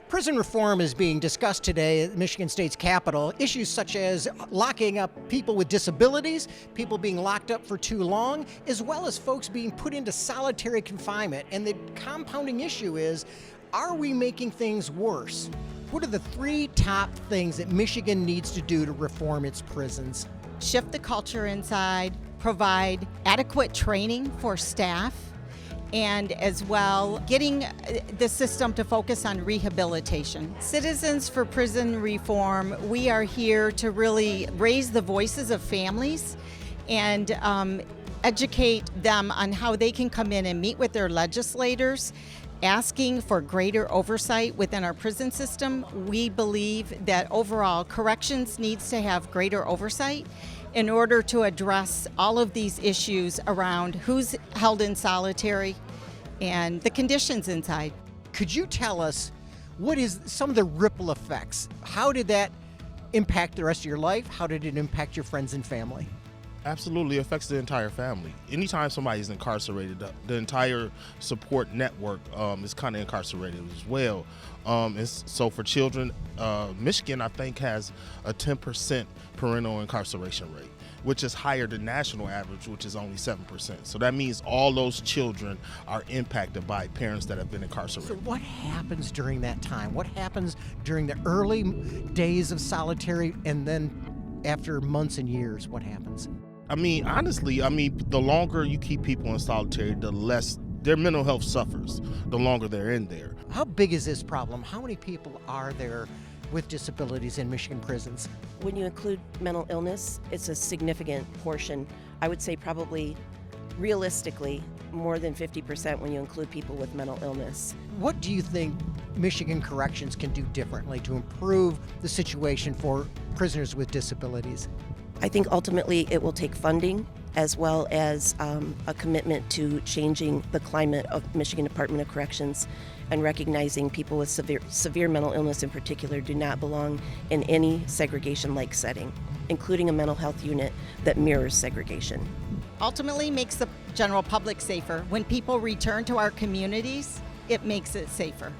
Prison reform is being discussed today at Michigan State's Capitol. Issues such as locking up people with disabilities, people being locked up for too long, as well as folks being put into solitary confinement. And the compounding issue is, are we making things worse? What are the three top things that Michigan needs to do to reform its prisons? Shift the culture inside, provide adequate training for staff, and as well getting the system to focus on rehabilitation. Citizens for Prison Reform, we are here to really raise the voices of families and educate them on how they can come in and meet with their legislators, asking for greater oversight within our prison system. We believe that overall corrections needs to have greater oversight in order to address all of these issues around who's held in solitary and the conditions inside. Could you tell us what is some of the ripple effects? How did that impact the rest of your life? How did it impact your friends and family? Absolutely affects the entire family. Anytime somebody's incarcerated, the entire support network is kind of incarcerated as well. And so for children, Michigan, I think, has a 10% parental incarceration rate, which is higher than national average, which is only 7%. So that means all those children are impacted by parents that have been incarcerated. So what happens during that time? What happens during the early days of solitary, and then after months and years, what happens? Honestly, the longer you keep people in solitary, the less their mental health suffers, the longer they're in there. How big is this problem? How many people are there with disabilities in Michigan prisons? When you include mental illness, it's a significant portion. I would say probably realistically more than 50% when you include people with mental illness. What do you think Michigan Corrections can do differently to improve the situation for prisoners with disabilities? I think ultimately it will take funding as well as a commitment to changing the climate of Michigan Department of Corrections and recognizing people with severe mental illness in particular do not belong in any segregation-like setting, including a mental health unit that mirrors segregation. Ultimately makes the general public safer. When people return to our communities, it makes it safer.